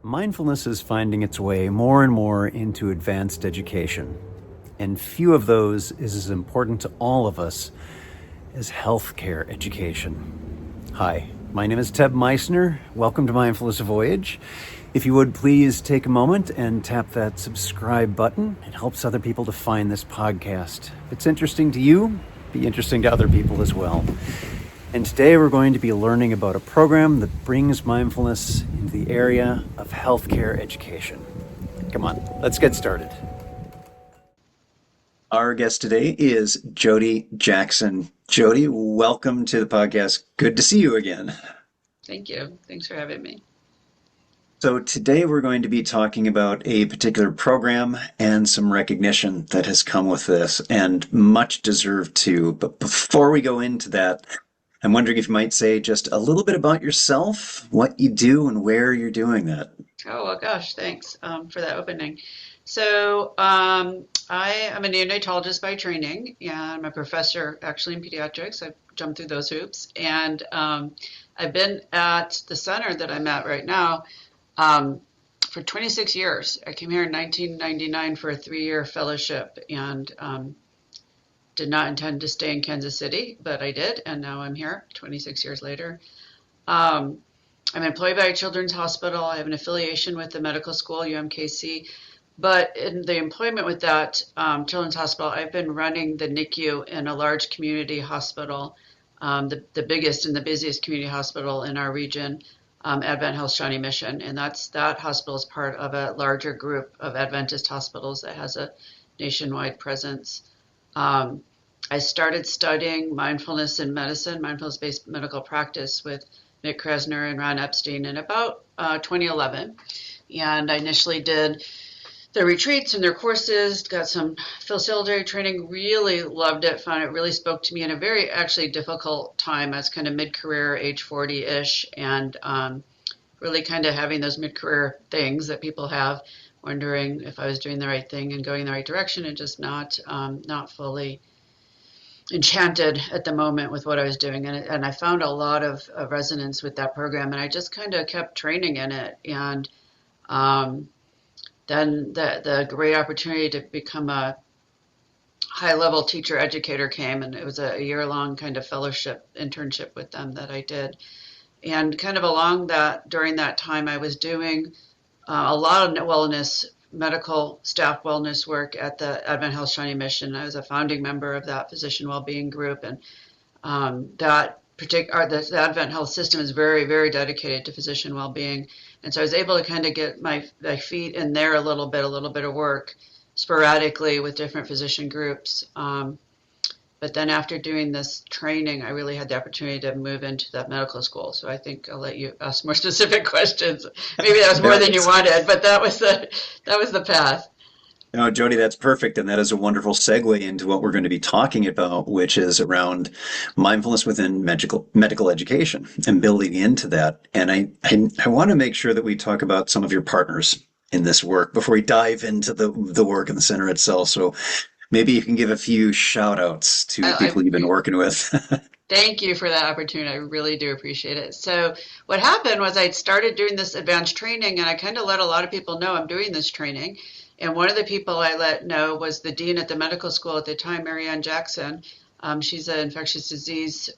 Mindfulness is finding its way more and more into advanced education, and few of those is as important to all of us as healthcare education. Hi, my name is Teb Meissner. Welcome to Mindfulness Voyage. If you would please take a moment and tap that subscribe button. It helps other people to find this podcast. If it's interesting to you, be interesting to other people as well. And today we're going to be learning about a program that brings mindfulness into the area of healthcare education. Come on, let's get started. Our guest today is Jodi Jackson. Jodi, welcome to the podcast. Good to see you again. Thank you. Thanks for having me. So today we're going to be talking about a particular program and some recognition that has come with this, and much deserved too. But before we go into that, I'm wondering if you might say just a little bit about yourself, what you do, and where you're doing that. Oh, well, gosh, thanks for that opening. So I am a neonatologist by training, and I'm a professor actually in pediatrics. I've jumped through those hoops. And I've been at the center that I'm at right now for 26 years. I came here in 1999 for a 3-year fellowship, and did not intend to stay in Kansas City, but I did, and now I'm here 26 years later. I'm employed by a children's hospital. I have an affiliation with the medical school, UMKC, but in the employment with that children's hospital, I've been running the NICU in a large community hospital, the biggest and the busiest community hospital in our region, Advent Health Shawnee Mission, and that hospital is part of a larger group of Adventist hospitals that has a nationwide presence. I started studying mindfulness in medicine, mindfulness-based medical practice with Mick Krasner and Ron Epstein in about 2011. And I initially did their retreats and their courses, got some facilitator training, really loved it, found it really spoke to me in a very actually difficult time. I was kind of mid-career, age 40-ish, and really kind of having those mid-career things that people have, wondering if I was doing the right thing and going in the right direction, and just not fully enchanted at the moment with what I was doing. And I found a lot of resonance with that program, and I just kind of kept training in it. And then the great opportunity to become a high-level teacher educator came, and it was a year-long kind of fellowship internship with them that I did. And kind of during that time, I was doing a lot of wellness, medical staff wellness work at the Advent Health Shawnee Mission. I was a founding member of that physician well-being group, and the Advent Health system is very, very dedicated to physician well-being. And so I was able to kind of get my feet in there a little bit of work sporadically with different physician groups. But then after doing this training, I really had the opportunity to move into that medical school. So I think I'll let you ask more specific questions. Maybe that was more than you wanted, but that was the path. No, Jodi, that's perfect. And that is a wonderful segue into what we're going to be talking about, which is around mindfulness within medical education and building into that. And I want to make sure that we talk about some of your partners in this work before we dive into the work in the center itself. So maybe you can give a few shout outs to people you've been working with. Thank you for that opportunity. I really do appreciate it. So what happened was I started doing this advanced training, and I kind of let a lot of people know I'm doing this training. And one of the people I let know was the dean at the medical school at the time, Jodi Jackson. She's an infectious disease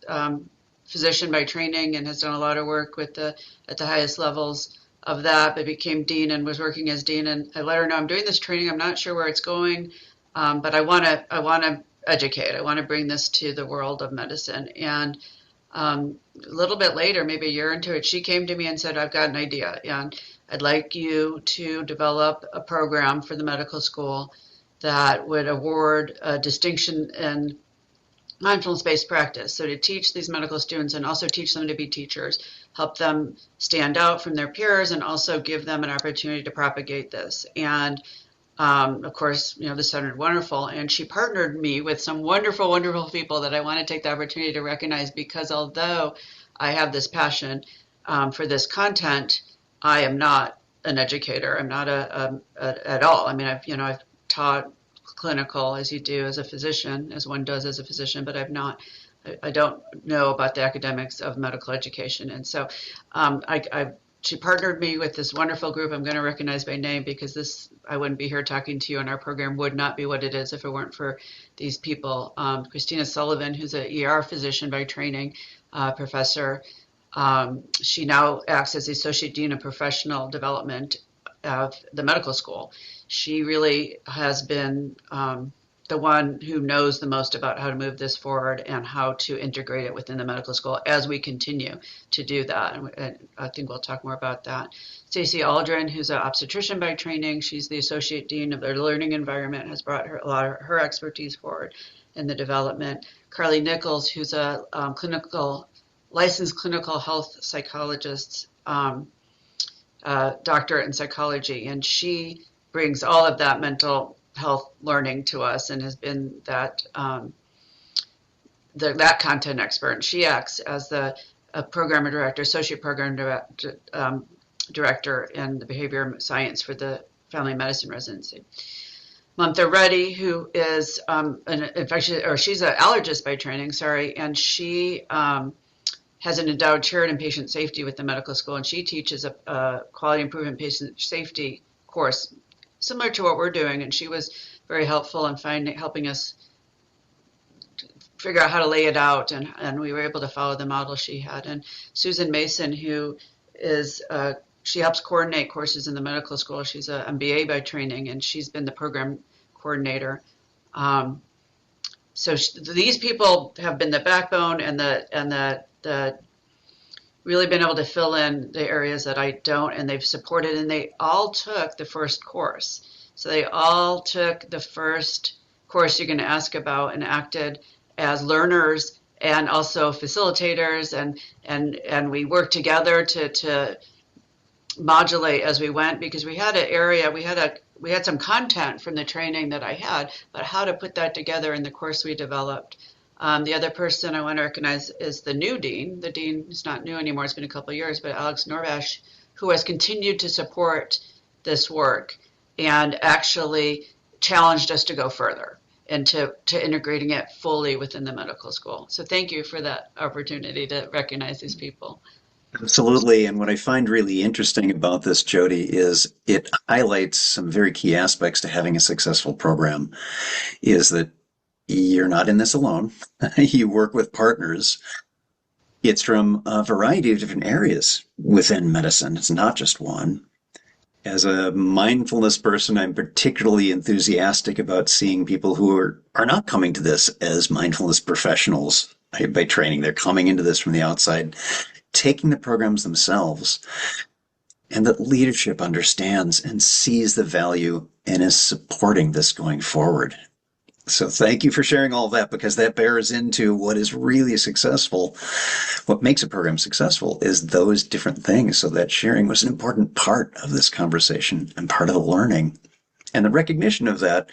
physician by training and has done a lot of work at the highest levels of that, but became dean and was working as dean. And I let her know I'm doing this training. I'm not sure where it's going. But I want to educate. I want to bring this to the world of medicine. And a little bit later, maybe a year into it, she came to me and said, I've got an idea, and I'd like you to develop a program for the medical school that would award a distinction in mindfulness-based practice. So to teach these medical students and also teach them to be teachers, help them stand out from their peers, and also give them an opportunity to propagate this. And of course, this sounded wonderful, and she partnered me with some wonderful, wonderful people that I want to take the opportunity to recognize, because although I have this passion for this content, I am not an educator. I'm not at all. I mean, I've taught clinical as you do as a physician, as one does as a physician, but I don't know about the academics of medical education. And so I she partnered me with this wonderful group I'm going to recognize by name, because this, I wouldn't be here talking to you, and our program would not be what it is if it weren't for these people. Christina Sullivan, who's an ER physician by training, professor. She now acts as the Associate Dean of Professional Development of the medical school. She really has been the one who knows the most about how to move this forward and how to integrate it within the medical school as we continue to do that. And I think we'll talk more about that. Stacey Aldrin, who's an obstetrician by training, she's the Associate Dean of their Learning Environment, has brought a lot of her expertise forward in the development. Carly Nichols, who's a licensed clinical health psychologist, doctorate in psychology, and she brings all of that mental health learning to us and has been that that content expert. And she acts as the program director, associate program director in the behavior science for the family medicine residency. Mamta Reddy, who is she's an allergist by training, and she has an endowed chair in patient safety with the medical school, and she teaches a quality improvement patient safety course similar to what we're doing, and she was very helpful in helping us figure out how to lay it out, and we were able to follow the model she had. And Susan Mason, who is she helps coordinate courses in the medical school. She's an MBA by training, and she's been the program coordinator. So these people have been the backbone and the really been able to fill in the areas that I don't, and they've supported, and they all took the first course. So they all took the first course you're going to ask about and acted as learners and also facilitators, and we worked together to modulate as we went, because we had an area, we had some content from the training that I had, but how to put that together in the course we developed. The other person I want to recognize is the new dean. The dean is not new anymore. It's been a couple of years, but Alex Norbash, who has continued to support this work and actually challenged us to go further and to integrating it fully within the medical school. So thank you for that opportunity to recognize these people. Absolutely. And what I find really interesting about this, Jodi, is it highlights some very key aspects to having a successful program, is that you're not in this alone. You work with partners. It's from a variety of different areas within medicine. It's not just one. As a mindfulness person, I'm particularly enthusiastic about seeing people who are not coming to this as mindfulness professionals by training. They're coming into this from the outside, taking the programs themselves, and that leadership understands and sees the value and is supporting this going forward. So thank you for sharing all of that, because that bears into what is really successful. What makes a program successful is those different things. So that sharing was an important part of this conversation and part of the learning and the recognition of that.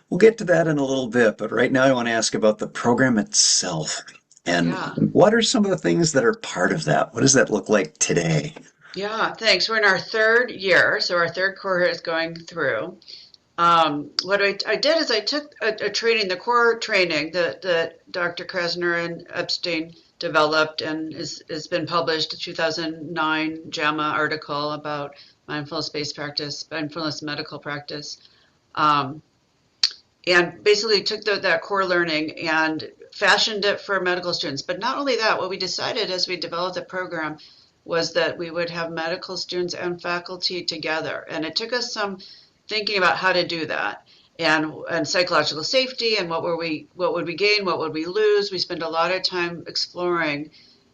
We'll get to that in a little bit, but right now I want to ask about the program itself. And what are some of the things that are part of that? What does that look like today? Yeah, thanks. We're in our third year, so our third cohort is going through. What I did is I took a training, the core training that Dr. Krasner and Epstein developed, and has been published, a 2009 JAMA article about mindfulness-based practice, mindfulness medical practice, and basically took that core learning and fashioned it for medical students. But not only that, what we decided as we developed the program was that we would have medical students and faculty together, and it took us some thinking about how to do that, and psychological safety, and what would we gain, what would we lose. We spent a lot of time exploring,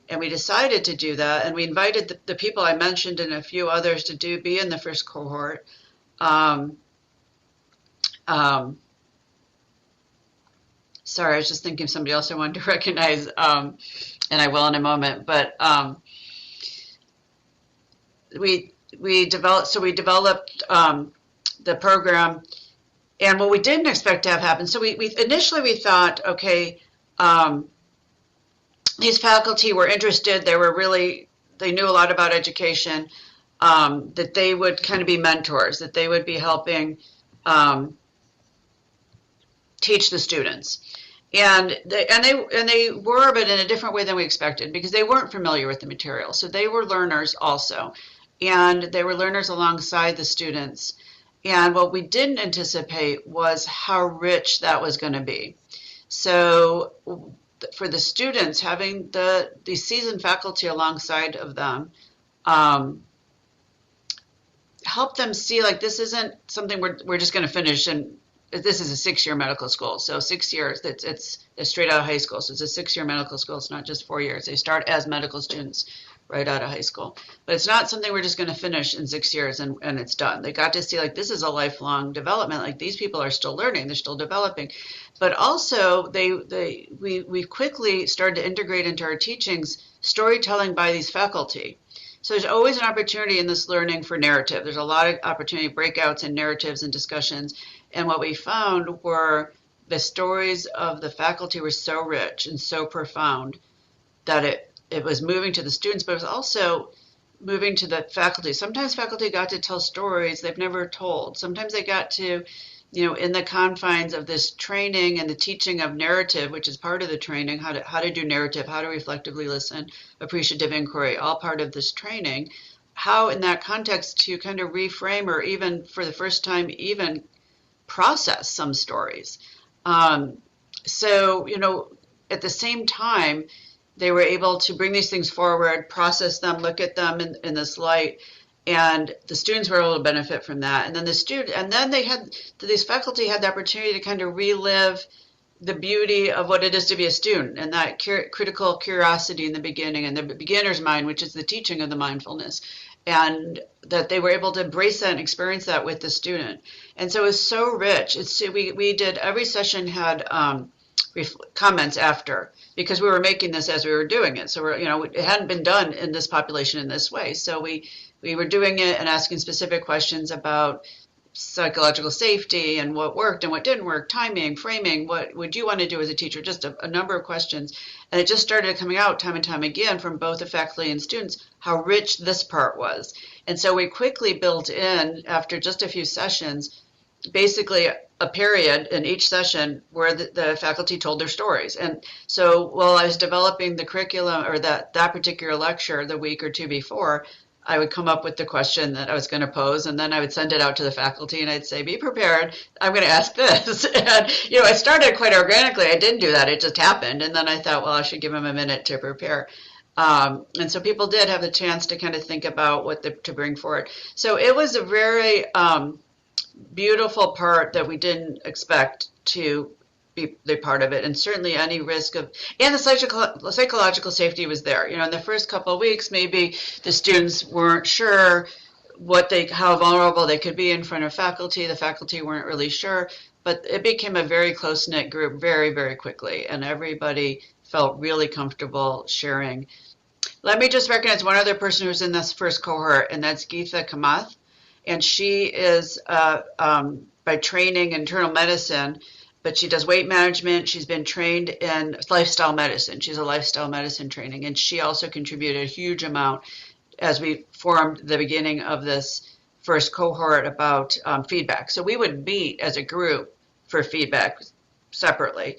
and we decided to do that, and we invited the people I mentioned and a few others to be in the first cohort. Sorry, I was just thinking of somebody else I wanted to recognize, and I will in a moment, but we developed the program, and what we didn't expect to have happen. So we initially thought, okay, these faculty were interested. They knew a lot about education, that they would kind of be mentors, that they would be helping teach the students. And they were, but in a different way than we expected, because they weren't familiar with the material. So they were learners also. and they were learners alongside the students. And what we didn't anticipate was how rich that was going to be. So for the students, having the seasoned faculty alongside of them, um, help them see like this isn't something we're just going to finish. And this is a 6-year medical school, so 6 years. It's straight out of high school, so it's a 6-year medical school. It's not just 4 years. They start as medical students right out of high school, but it's not something we're just going to finish in 6 years and it's done. They got to see like this is a lifelong development. Like these people are still learning, they're still developing, but also we quickly started to integrate into our teachings storytelling by these faculty. So there's always an opportunity in this learning for narrative. There's a lot of opportunity breakouts and narratives and discussions. And what we found were the stories of the faculty were so rich and so profound that it was moving to the students, but it was also moving to the faculty. Sometimes faculty got to tell stories they've never told. Sometimes they got to, in the confines of this training and the teaching of narrative, which is part of the training, how to do narrative, how to reflectively listen, appreciative inquiry, all part of this training, how in that context to kind of reframe or even for the first time, even process some stories. So, at the same time, they were able to bring these things forward, process them, look at them in this light, and the students were able to benefit from that. And then these faculty had the opportunity to kind of relive the beauty of what it is to be a student and that critical curiosity in the beginning and the beginner's mind, which is the teaching of the mindfulness, and that they were able to embrace that and experience that with the student. And so it was so rich. We did every session had comments after, because we were making this as we were doing it. So it hadn't been done in this population in this way. So we were doing it and asking specific questions about psychological safety and what worked and what didn't work, timing, framing, what would you want to do as a teacher, just a number of questions. And it just started coming out time and time again from both the faculty and students how rich this part was. And so we quickly built in, after just a few sessions, basically a period in each session where the faculty told their stories. And so while I was developing the curriculum or that particular lecture the week or two before, I would come up with the question that I was going to pose, and then I would send it out to the faculty, and I'd say, be prepared, I'm going to ask this. And, it started quite organically. I didn't do that. It just happened. And then I thought, well, I should give them a minute to prepare. And so people did have the chance to kind of think about what to bring forward. So it was a very beautiful part that we didn't expect to be the part of it, and certainly any risk of, and the psychological safety was there. In the first couple of weeks, maybe the students weren't sure how vulnerable they could be in front of faculty. The faculty weren't really sure, but it became a very close-knit group very, very quickly, and everybody felt really comfortable sharing. Let me just recognize one other person who's in this first cohort, and that's Geetha Kamath. And she is by training internal medicine, but she does weight management. She's been trained in lifestyle medicine. She's a lifestyle medicine training, and she also contributed a huge amount as we formed the beginning of this first cohort about feedback. So we would meet as a group for feedback separately.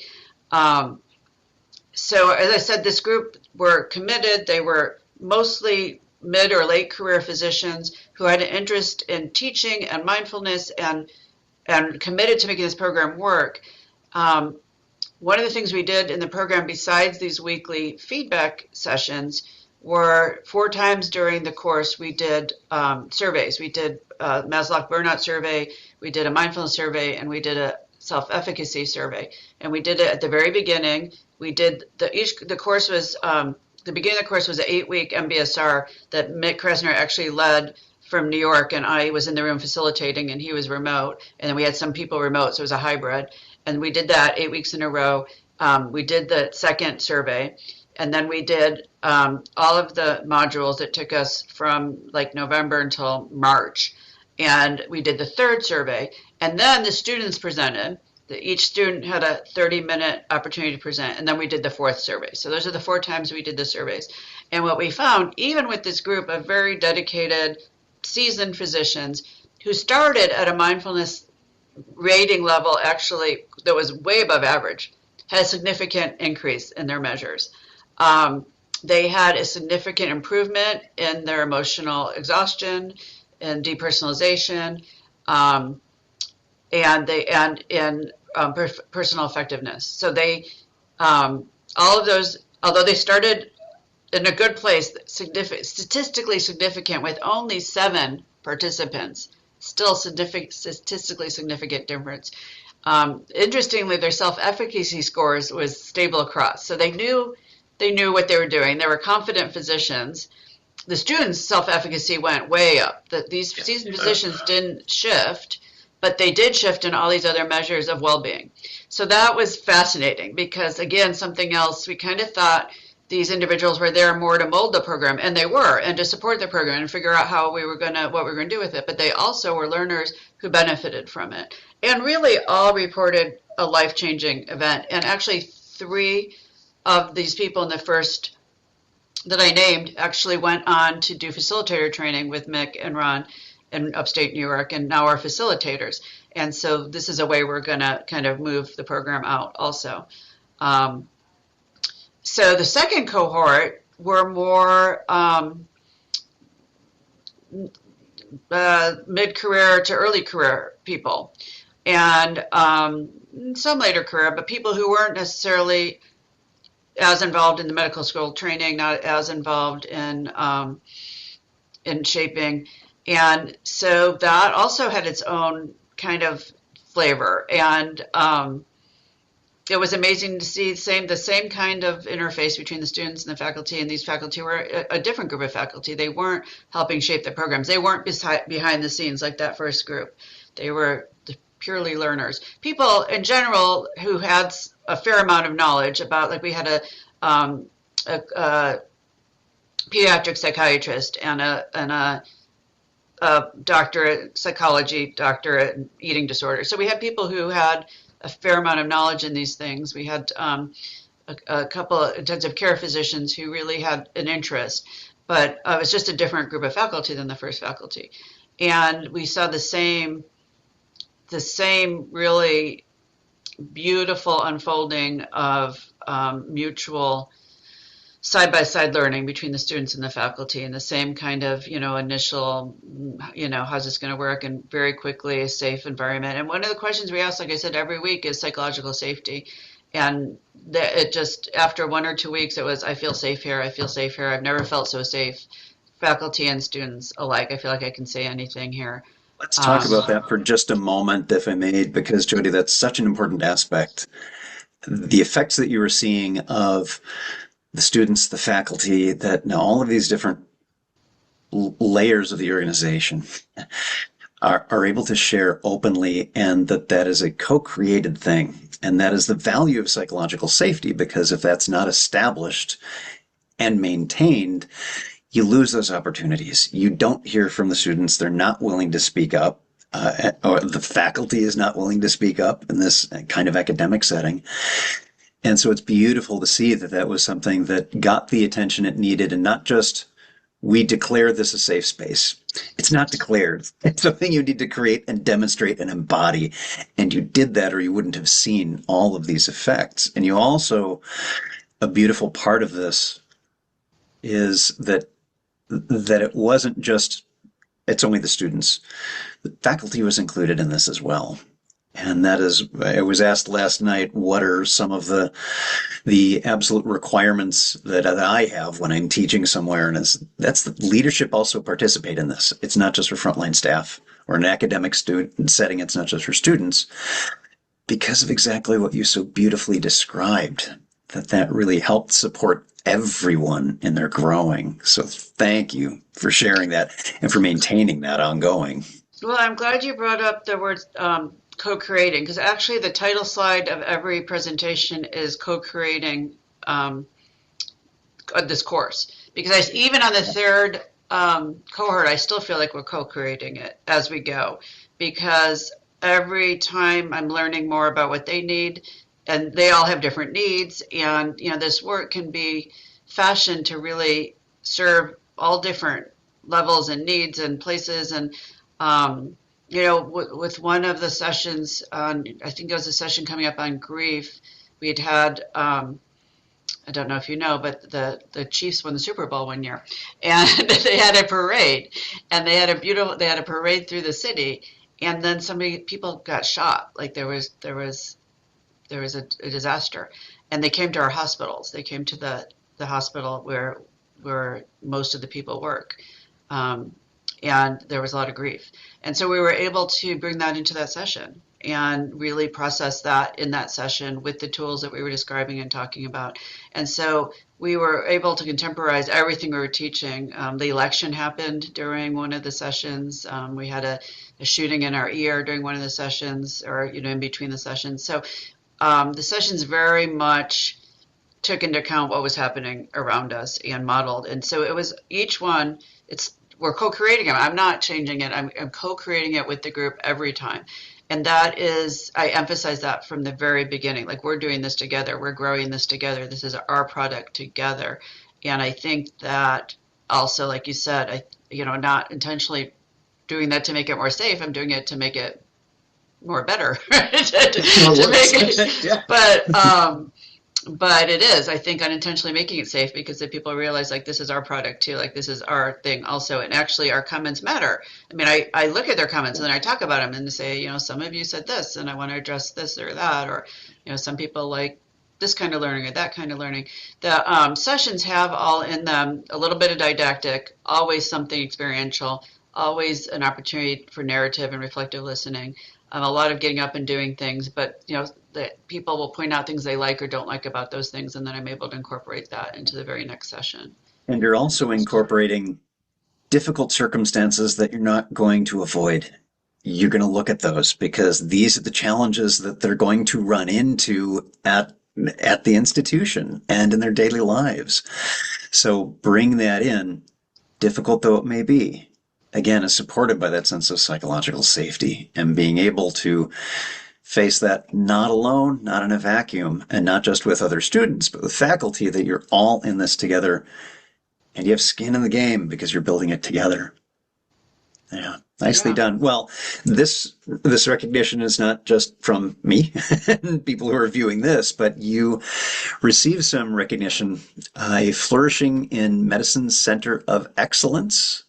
So as I said, this group were committed. They were mostly mid or late career physicians who had an interest in teaching and mindfulness and committed to making this program work. One of the things we did in the program, besides these weekly feedback sessions, were 4 times during the course we did surveys. We did a Maslow burnout survey, we did a mindfulness survey, and we did a self-efficacy survey. And we did it at the very beginning. We did the course was the beginning of the course was an 8-week MBSR that Mick Kresner actually led from New York, and I was in the room facilitating, and he was remote. And then we had some people remote, so it was a hybrid. And we did that 8 weeks in a row. We did the second survey, and then we did all of the modules. It took us from like November until March. And we did the third survey, and then the students presented. Each student had a 30-minute opportunity to present, and then we did the fourth survey. So those are the 4 times we did the surveys. And what we found, even with this group of very dedicated, seasoned physicians who started at a mindfulness rating level actually that was way above average, had a significant increase in their measures. they had a significant improvement in their emotional exhaustion and depersonalization, um, and in personal effectiveness. So they all of those, although they started in a good place, statistically significant with only 7 participants, still statistically significant difference. Interestingly, their self-efficacy scores was stable across. So they knew what they were doing. They were confident physicians. The students' self-efficacy went way up. These seasoned physicians didn't shift, but they did shift in all these other measures of well-being. So that was fascinating because, again, something else, we kind of thought these individuals were there more to mold the program, and they were, and to support the program and figure out what we were going to do with it. But they also were learners who benefited from it, and really all reported a life-changing event. And actually, 3 of these people in the first that I named actually went on to do facilitator training with Mick and Ron in upstate New York, and now are facilitators. And so this is a way we're going to kind of move the program out also. So the second cohort were more mid-career to early career people, and some later career, but people who weren't necessarily as involved in the medical school training, not as involved in shaping. And so that also had its own kind of flavor. And it was amazing to see the same kind of interface between the students and the faculty. And these faculty were a different group of faculty. They weren't helping shape the programs. They weren't behind the scenes like that first group. They were purely learners. People in general who had a fair amount of knowledge about, like we had a pediatric psychiatrist and a doctorate psychology, doctorate in eating disorders. So we had people who had a fair amount of knowledge in these things. We had a couple of intensive care physicians who really had an interest, but it was just a different group of faculty than the first faculty. And we saw the same really beautiful unfolding of mutual side-by-side learning between the students and the faculty, and the same kind of, initial, how's this going to work, and very quickly a safe environment. And one of the questions we ask, like I said, every week is psychological safety. And it just, after 1 or 2 weeks, it was, I feel safe here, I feel safe here. I've never felt so safe, faculty and students alike. I feel like I can say anything here. Let's talk about that for just a moment, if I may, because Jodi, that's such an important aspect. The effects that you were seeing of the students, the faculty, that now all of these different layers of the organization are able to share openly, and that is a co-created thing. And that is the value of psychological safety, because if that's not established and maintained, you lose those opportunities. You don't hear from the students. They're not willing to speak up, or the faculty is not willing to speak up in this kind of academic setting. And so it's beautiful to see that was something that got the attention it needed, and not just, we declare this a safe space. It's not declared. It's something you need to create and demonstrate and embody. And you did that, or you wouldn't have seen all of these effects. And you also, a beautiful part of this is that it wasn't just, it's only the students. The faculty was included in this as well. And that is, I was asked last night, what are some of the absolute requirements that I have when I'm teaching somewhere? And that's the leadership also participate in this. It's not just for frontline staff or an academic student setting. It's not just for students, because of exactly what you so beautifully described, that really helped support everyone in their growing. So thank you for sharing that and for maintaining that ongoing. Well, I'm glad you brought up the word co-creating, because actually the title slide of every presentation is co-creating this course. Because even on the third cohort, I still feel like we're co-creating it as we go, because every time I'm learning more about what they need, and they all have different needs, and this work can be fashioned to really serve all different levels and needs and places. And with one of the sessions, I think it was a session coming up on grief, we had I don't know if you know, but the Chiefs won the Super Bowl one year, and they had a parade, and they had a parade through the city, and then people got shot. Like there was a disaster, and they came to our hospitals. They came to the hospital where most of the people work, and there was a lot of grief. And so we were able to bring that into that session and really process that in that session with the tools that we were describing and talking about. And so we were able to contemporize everything we were teaching. The election happened during one of the sessions. We had a shooting in our ear during one of the sessions, or in between the sessions. So the sessions very much took into account what was happening around us and modeled. And so it was each one. We're co-creating it. I'm not changing it. I'm co-creating it with the group every time. And that is, I emphasize that from the very beginning. Like, we're doing this together. We're growing this together. This is our product together. And I think that also, like you said, not intentionally doing that to make it more safe. I'm doing it to make it more better. to make it, Yeah. But it is, I think, unintentionally making it safe because the people realize, like, this is our product too, like this is our thing also, and actually our comments matter. I mean, I look at their comments and then I talk about them and say, some of you said this and I want to address this or that, or some people like this kind of learning or that kind of learning. The sessions have all in them a little bit of didactic, always something experiential, always an opportunity for narrative and reflective listening. A lot of getting up and doing things, but that people will point out things they like or don't like about those things, and then I'm able to incorporate that into the very next session. And you're also incorporating difficult circumstances that you're not going to avoid. You're going to look at those because these are the challenges that they're going to run into at the institution and in their daily lives. So bring that in, difficult though it may be. Again, is supported by that sense of psychological safety and being able to face that not alone, not in a vacuum, and not just with other students, but with faculty, that you're all in this together and you have skin in the game because you're building it together. Yeah, nicely done. Well, this recognition is not just from me and people who are viewing this, but you receive some recognition. A Flourishing in Medicine Center of Excellence.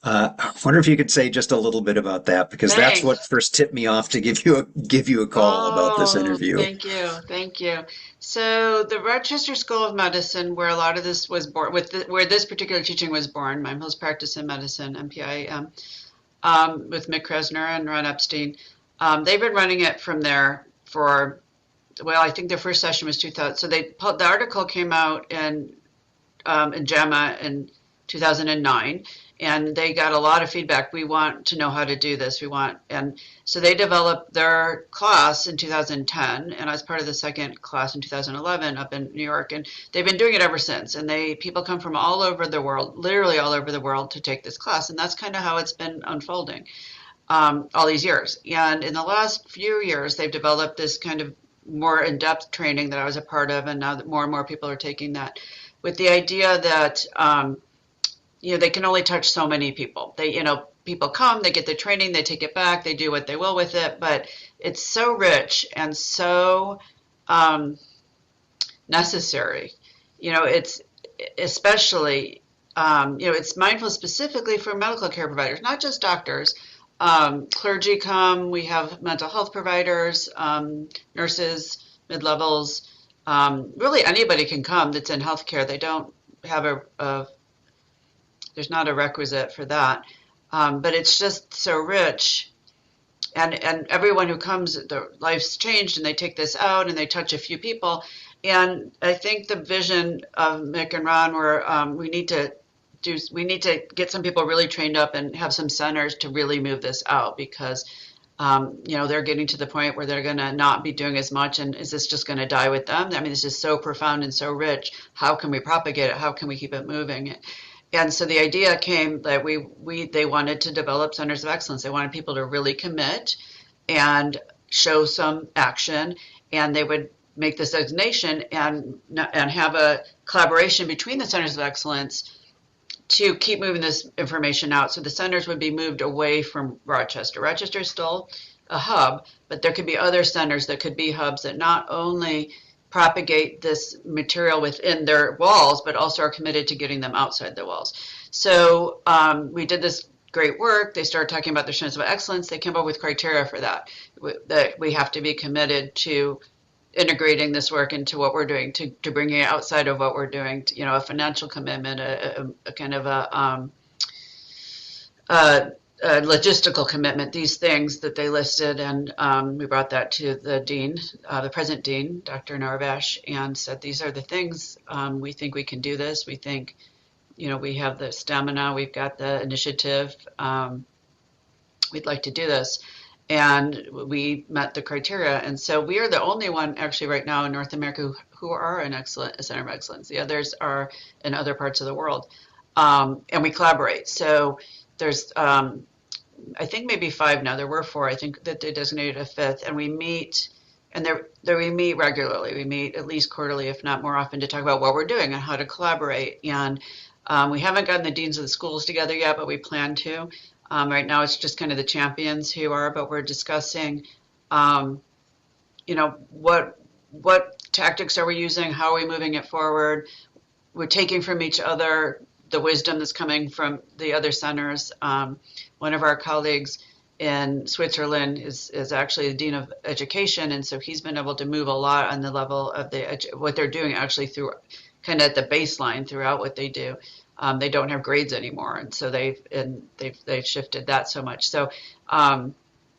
I wonder if you could say just a little bit about that, because Thanks. that's what first tipped me off to give you a call about this interview. Thank you. So the Rochester School of Medicine, where a lot of this was born, where this particular teaching was born, Mindfulness Practice in Medicine, MPIM, with Mick Kresner and Ron Epstein, they've been running it from there for, well, I think their first session was 2000. So the article came out in JAMA in 2009. And they got a lot of feedback. We want to know how to do this. And so they developed their class in 2010, and I was part of the second class in 2011 up in New York. And they've been doing it ever since. And people come from all over the world, literally all over the world, to take this class. And that's kind of how it's been unfolding all these years. And in the last few years, they've developed this kind of more in-depth training that I was a part of, and now that more and more people are taking that, with the idea that they can only touch so many people. People come, they get the training, they take it back, they do what they will with it, but it's so rich and so necessary. It's especially, it's mindful specifically for medical care providers, not just doctors. Clergy come, we have mental health providers, nurses, mid-levels, really anybody can come that's in healthcare. They don't have there's not a requisite for that, but it's just so rich, and everyone who comes, their life's changed, and they take this out and they touch a few people. And I think the vision of Mick and Ron were we need to get some people really trained up and have some centers to really move this out, because they're getting to the point where they're going to not be doing as much, and is this just going to die with them? I mean, this is so profound and so rich. How can we propagate it? How can we keep it moving? And so the idea came that they wanted to develop centers of excellence. They wanted people to really commit and show some action, and they would make this designation and have a collaboration between the centers of excellence to keep moving this information out. So the centers would be moved away from Rochester. Rochester is still a hub, but there could be other centers that could be hubs that not only propagate this material within their walls, but also are committed to getting them outside the walls. So we did this great work. They started talking about their centers of excellence. They came up with criteria for that we have to be committed to integrating this work into what we're doing, to bringing it outside of what we're doing, to, a financial commitment, a kind of a logistical commitment, these things that they listed. And we brought that to the dean, the present dean, Dr. Narvash, and said, these are the things, we think we can do this. We think, we have the stamina, we've got the initiative, we'd like to do this. And we met the criteria. And so we are the only one actually right now in North America who are a center of excellence. The others are in other parts of the world. And we collaborate. So there's, I think maybe 5 now. There were 4. I think that they designated a 5th. And we meet, and we meet regularly. We meet at least quarterly, if not more often, to talk about what we're doing and how to collaborate. And we haven't gotten the deans of the schools together yet, but we plan to. Right now, it's just kind of the champions who are, but we're discussing, what tactics are we using? How are we moving it forward? We're taking from each other the wisdom that's coming from the other centers. One of our colleagues in Switzerland is actually the dean of education, and so he's been able to move a lot on the level of what they're doing actually through kind of at the baseline throughout what they do. They don't have grades anymore, and so they've shifted that so much. So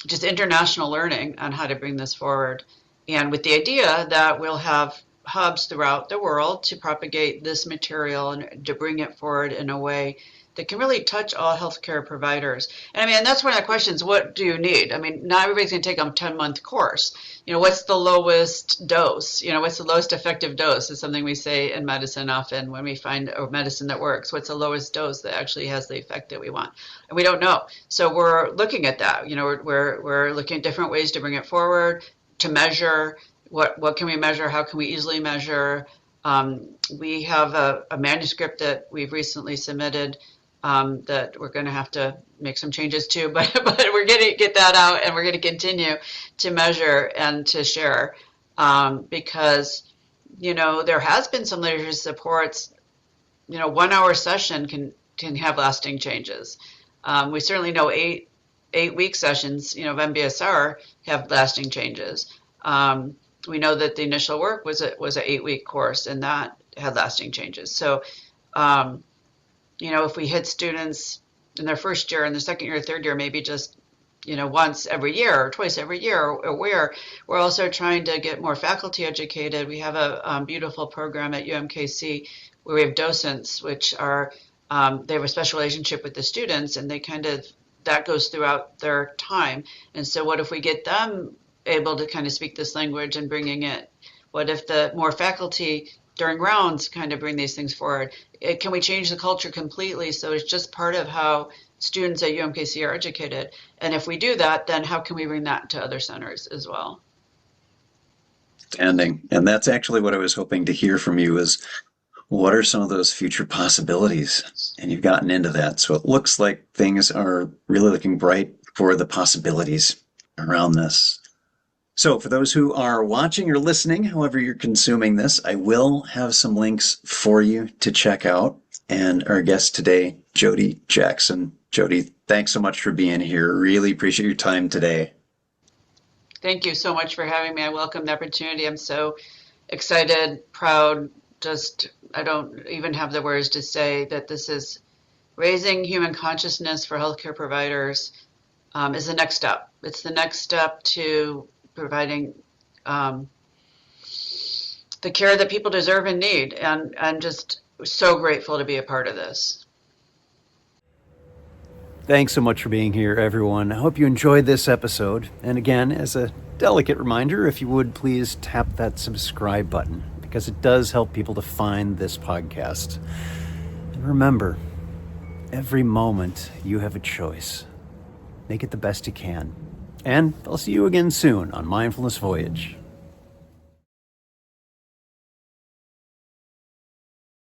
just international learning on how to bring this forward, and with the idea that we'll have hubs throughout the world to propagate this material and to bring it forward in a way that can really touch all healthcare providers. And that's one of the questions, what do you need? Not everybody's going to take a 10-month course. What's the lowest dose? What's the lowest effective dose is something we say in medicine often when we find a medicine that works. What's the lowest dose that actually has the effect that we want? And we don't know. So we're looking at that. We're looking at different ways to bring it forward, to measure. What can we measure? How can we easily measure? We have a manuscript that we've recently submitted that we're going to have to make some changes to, but we're going to get that out, and we're going to continue to measure and to share because, there has been some literature supports, 1-hour session can have lasting changes. We certainly know 8-week sessions, of MBSR have lasting changes. We know that the initial work was an 8-week course, and that had lasting changes. So, if we hit students in their first year, and the second year, third year, maybe just, once every year or twice every year, or we're also trying to get more faculty educated. We have a beautiful program at UMKC where we have docents, which are, they have a special relationship with the students, and that goes throughout their time. And so what if we get them able to kind of speak this language and bringing it? What if the more faculty during rounds kind of bring these things forward? Can we change the culture completely so it's just part of how students at UMKC are educated? And if we do that, then how can we bring that to other centers as well? Outstanding. And that's actually what I was hoping to hear from you is what are some of those future possibilities? And you've gotten into that. So it looks like things are really looking bright for the possibilities around this. So for those who are watching or listening, however you're consuming this, I will have some links for you to check out. And our guest today, Jodi Jackson. Jodi, thanks so much for being here. Really appreciate your time today. Thank you so much for having me. I welcome the opportunity. I'm so excited, proud, I don't even have the words to say that this is raising human consciousness for healthcare providers is the next step. It's the next step to providing the care that people deserve and need. And I'm just so grateful to be a part of this. Thanks so much for being here, everyone. I hope you enjoyed this episode. And again, as a delicate reminder, if you would please tap that subscribe button, because it does help people to find this podcast. And remember, every moment you have a choice. Make it the best you can. And I'll see you again soon on Mindfulness Voyage.